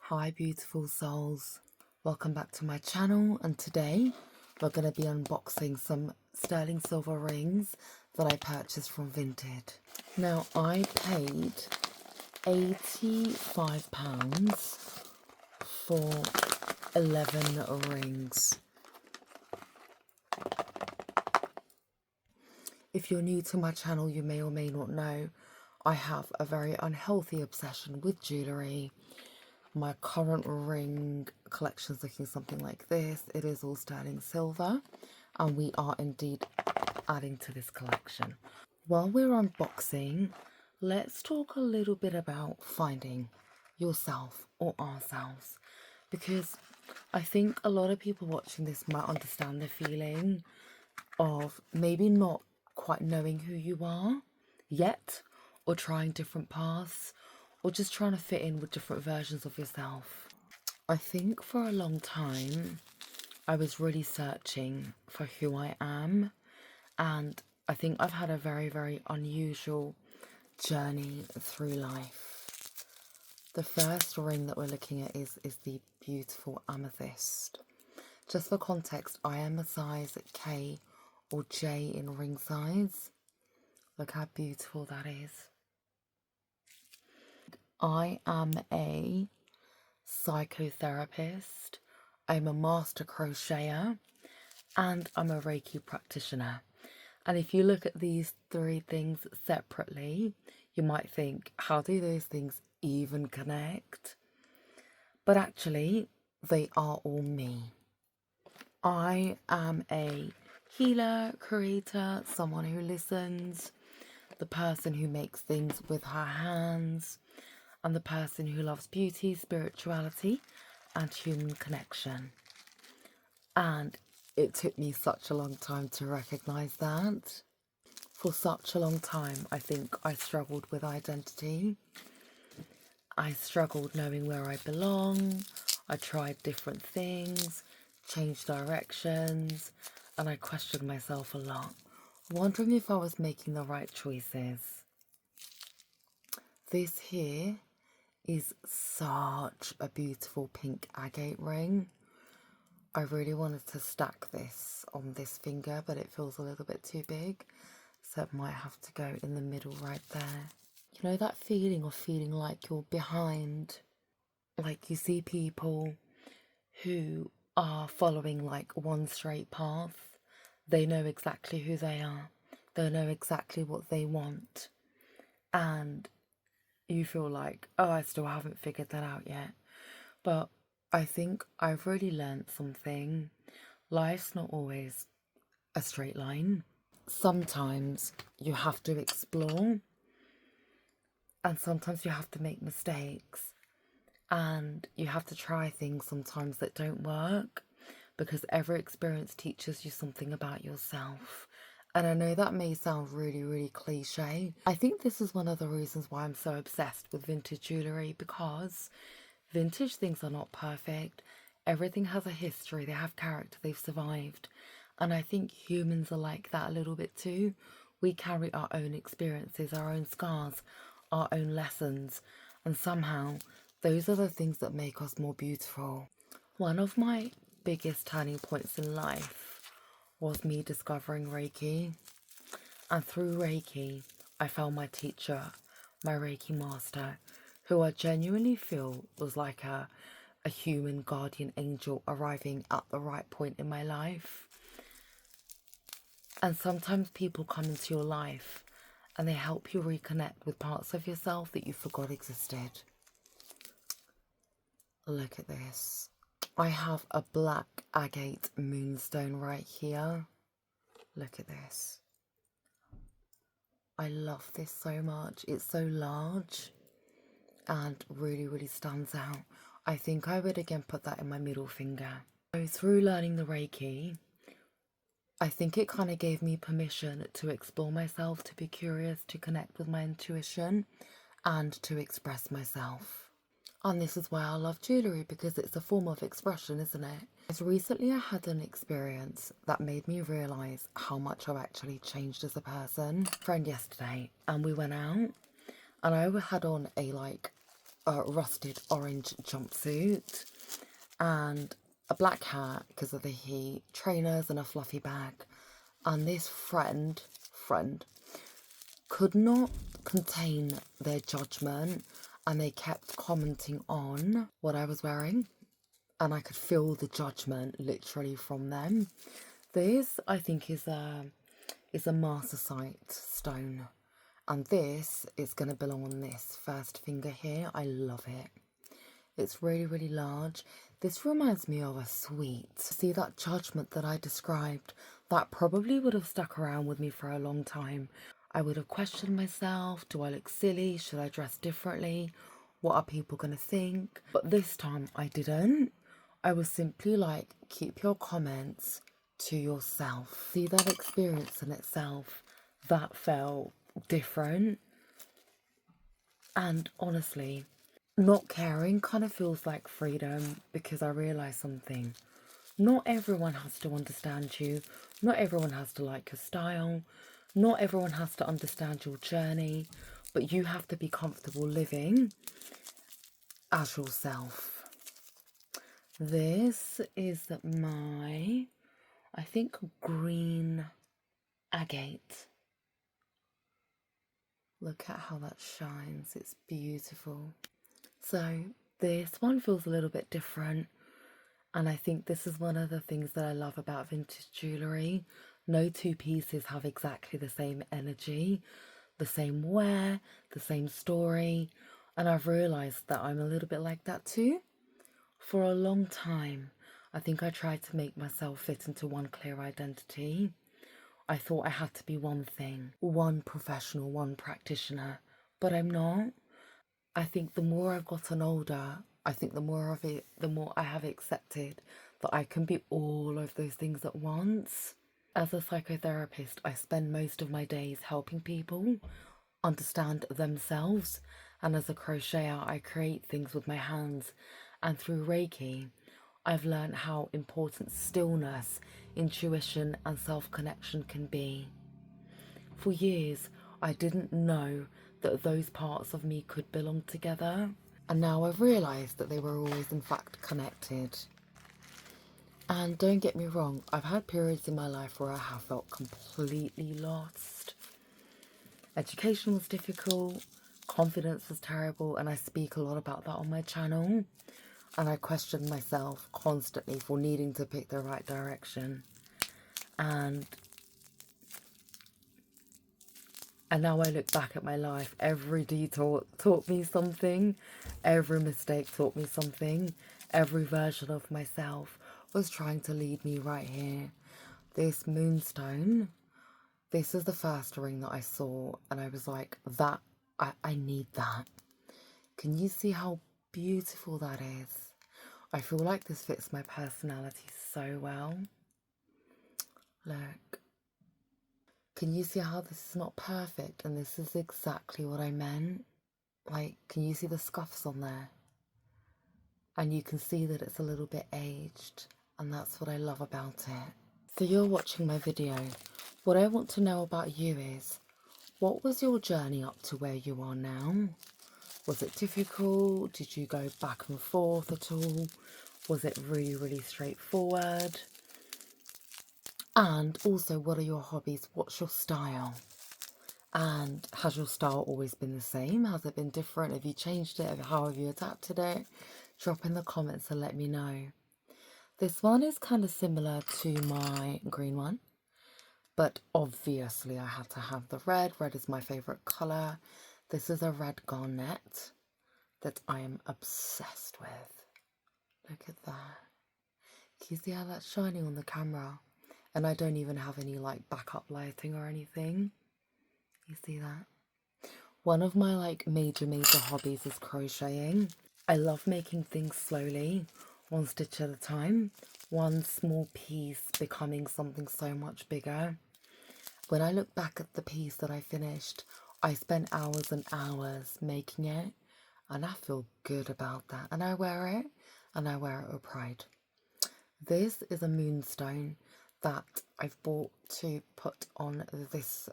Hi beautiful souls, welcome back to my channel, and today we're going to be unboxing some sterling silver rings that I purchased from Vinted. Now I paid £85 for 11 rings. If you're new to my channel, you may or may not know I have a very unhealthy obsession with jewellery. My current ring collection is looking something like this. It is all sterling silver, and we are indeed adding to this collection. While we're unboxing, let's talk a little bit about finding yourself or ourselves, because I think a lot of people watching this might understand the feeling of maybe not quite knowing who you are yet, or trying different paths, or just trying to fit in with different versions of yourself. I think for a long time I was really searching for who I am, and I think I've had a very, very unusual journey through life. The first ring that we're looking at is the beautiful amethyst. Just for context, I am a size K or J in ring size. Look how beautiful that is. I am a psychotherapist, I'm a master crocheter, and I'm a Reiki practitioner. And if you look at these three things separately, you might think, how do those things even connect? But actually, they are all me. I am a healer, creator, someone who listens, the person who makes things with her hands, and the person who loves beauty, spirituality, and human connection. And it took me such a long time to recognize that. For such a long time, I think I struggled with identity. I struggled knowing where I belong. I tried different things, changed directions, and I questioned myself a lot, wondering if I was making the right choices. This here is such a beautiful pink agate ring. I really wanted to stack this on this finger, but it feels a little bit too big, so it might have to go in the middle right there. You know that feeling of feeling like you're behind? Like you see people who are following like one straight path. They know exactly who they are. They know exactly what they want. And you feel like, oh, I still haven't figured that out yet. But I think I've really learned something. Life's not always a straight line. Sometimes you have to explore, and sometimes you have to make mistakes, and you have to try things sometimes that don't work, because every experience teaches you something about yourself. And I know that may sound really, really cliche. I think this is one of the reasons why I'm so obsessed with vintage jewellery, because vintage things are not perfect. Everything has a history, they have character, they've survived. And I think humans are like that a little bit too. We carry our own experiences, our own scars, our own lessons, and somehow those are the things that make us more beautiful. One of my biggest turning points in life was me discovering Reiki. And through Reiki, I found my teacher, my Reiki master, who I genuinely feel was like a human guardian angel arriving at the right point in my life. And sometimes people come into your life and they help you reconnect with parts of yourself that you forgot existed. Look at this. I have a black agate moonstone right here. Look at this. I love this so much. It's so large and really, really stands out. I think I would again put that in my middle finger. So through learning the Reiki, I think it kind of gave me permission to explore myself, to be curious, to connect with my intuition, and to express myself. And this is why I love jewellery, because it's a form of expression, isn't it? As recently I had an experience that made me realise how much I've actually changed as a person. Friend yesterday, and we went out, and I had on a rusted orange jumpsuit and a black hat because of the heat, trainers and a fluffy bag. And this friend could not contain their judgment, and they kept commenting on what I was wearing, and I could feel the judgment literally from them. This, I think, is a malachite stone, and this is going to belong on this first finger here. I love it. It's really, really large. This reminds me of a sweet. See that judgment that I described? That probably would have stuck around with me for a long time. I would have questioned myself. Do I look silly? Should I dress differently? What are people going to think? But this time I didn't. I was simply like, keep your comments to yourself. See, that experience in itself, that felt different. And honestly, not caring kind of feels like freedom, because I realised something. Not everyone has to understand you. Not everyone has to like your style. Not everyone has to understand your journey. But you have to be comfortable living as yourself. This is my, I think, green agate. Look at how that shines. It's beautiful. So this one feels a little bit different. And I think this is one of the things that I love about vintage jewellery. No two pieces have exactly the same energy, the same wear, the same story. And I've realised that I'm a little bit like that too. For a long time, I think I tried to make myself fit into one clear identity. I thought I had to be one thing, one professional, one practitioner, but I'm not. I think the more I've gotten older, I think the more I have accepted that I can be all of those things at once. As a psychotherapist, I spend most of my days helping people understand themselves. And as a crocheter, I create things with my hands. And through Reiki, I've learned how important stillness, intuition, and self-connection can be. For years, I didn't know that those parts of me could belong together. And now I've realised that they were always in fact connected. And don't get me wrong, I've had periods in my life where I have felt completely lost. Education was difficult, confidence was terrible, and I speak a lot about that on my channel. And I questioned myself constantly for needing to pick the right direction. And now I look back at my life, every detour taught me something, every mistake taught me something, every version of myself was trying to lead me right here. This Moonstone, this is the first ring that I saw, and I was like, I need that. Can you see how beautiful that is? I feel like this fits my personality so well. Look. Can you see how this is not perfect? And this is exactly what I meant. Like, can you see the scuffs on there? And you can see that it's a little bit aged. And that's what I love about it. So you're watching my video. What I want to know about you is, what was your journey up to where you are now? Was it difficult? Did you go back and forth at all? Was it really, really straightforward? And also, what are your hobbies? What's your style? And has your style always been the same? Has it been different? Have you changed it? How have you adapted it? Drop in the comments and let me know. This one is kind of similar to my green one, but obviously I had to have the red. Red is my favourite colour. This is a red garnet that I am obsessed with. Look at that. Can you see how that's shining on the camera? And I don't even have any like backup lighting or anything. You see that? One of my like major hobbies is crocheting. I love making things slowly, one stitch at a time, one small piece becoming something so much bigger. When I look back at the piece that I finished, I spent hours and hours making it, and I feel good about that. And I wear it, and I wear it with pride. This is a Moonstone that I've bought to put on this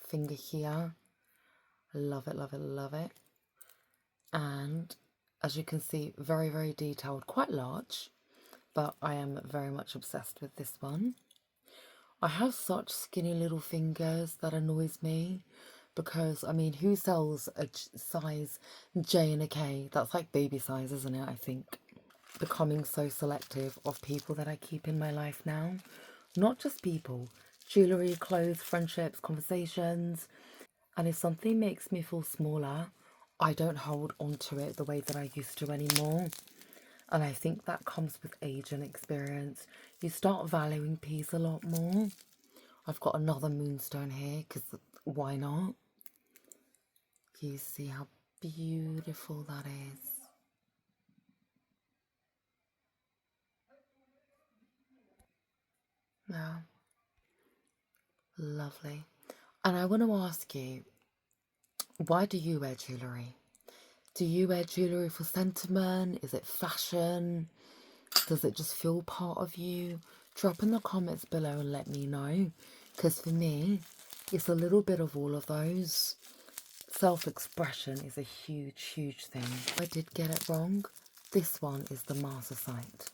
finger here. Love it, love it, love it. And As you can see, very, very detailed, quite large, but I am very much obsessed with this one. I have such skinny little fingers that annoys me because, I mean, who sells a size J and a K? That's like baby size, isn't it, I think? Becoming so selective of people that I keep in my life now. Not just people, jewellery, clothes, friendships, conversations. And if something makes me feel smaller, I don't hold on to it the way that I used to anymore. And I think that comes with age and experience. You start valuing peace a lot more. I've got another moonstone here because why not? You see how beautiful that is. Yeah, lovely. And I want to ask you, why do you wear jewellery? Do you wear jewellery for sentiment? Is it fashion? Does it just feel part of you? Drop in the comments below and let me know. Because for me, it's a little bit of all of those. Self-expression is a huge, huge thing. I did get it wrong. This one is the malachite.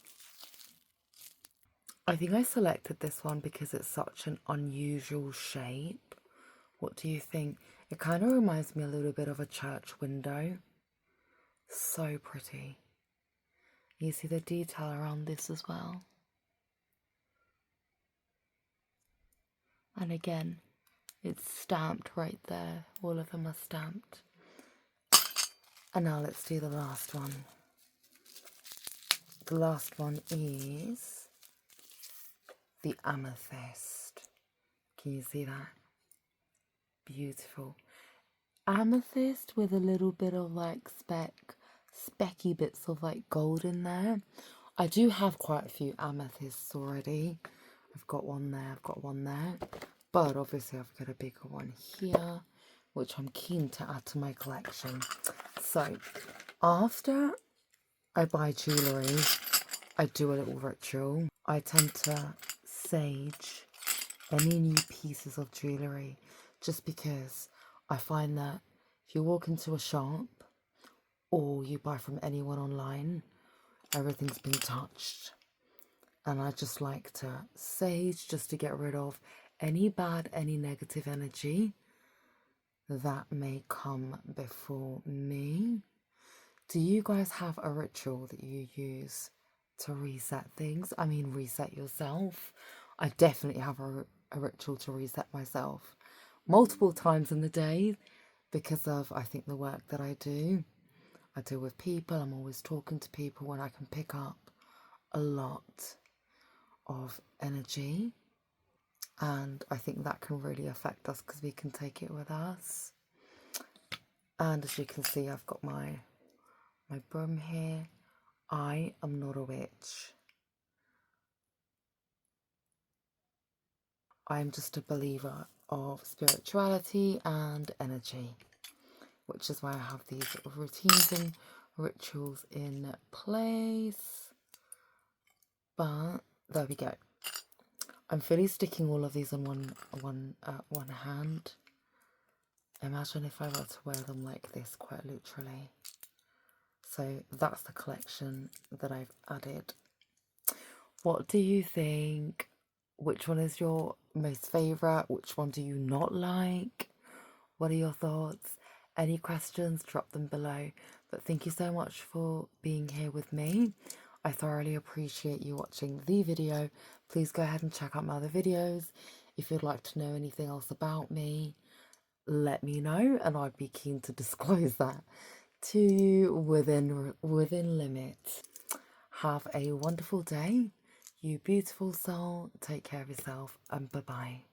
I think I selected this one because it's such an unusual shape. What do you think? It kind of reminds me a little bit of a church window. So pretty. You see the detail around this as well. And again, it's stamped right there. All of them are stamped. And now let's do the last one. The last one is the amethyst. Can you see that? Beautiful. Amethyst with a little bit of like specky bits of like gold in there. I do have quite a few amethysts already. I've got one there, I've got one there. But obviously I've got a bigger one here, which I'm keen to add to my collection. So after I buy jewellery, I do a little ritual. I tend to sage any new pieces of jewellery just because I find that if you walk into a shop or you buy from anyone online, everything's been touched. And I just like to sage just to get rid of any bad, any negative energy that may come before me. Do you guys have a ritual that you use to reset things? I mean, reset yourself. I definitely have a ritual to reset myself multiple times in the day because of, I think, the work that I do. I deal with people. I'm always talking to people and I can pick up a lot of energy. And I think that can really affect us because we can take it with us. And as you can see, I've got my broom here. I am not a witch. I'm just a believer of spirituality and energy, which is why I have these routines and rituals in place. But there we go. I'm fully sticking all of these on one hand. Imagine if I were to wear them like this, quite literally. So that's the collection that I've added. What do you think? Which one is your most favourite? Which one do you not like? What are your thoughts? Any questions? Drop them below. But thank you so much for being here with me. I thoroughly appreciate you watching the video. Please go ahead and check out my other videos. If you'd like to know anything else about me, let me know and I'd be keen to disclose that to you within limit. Have a wonderful day, you beautiful soul. Take care of yourself and bye-bye.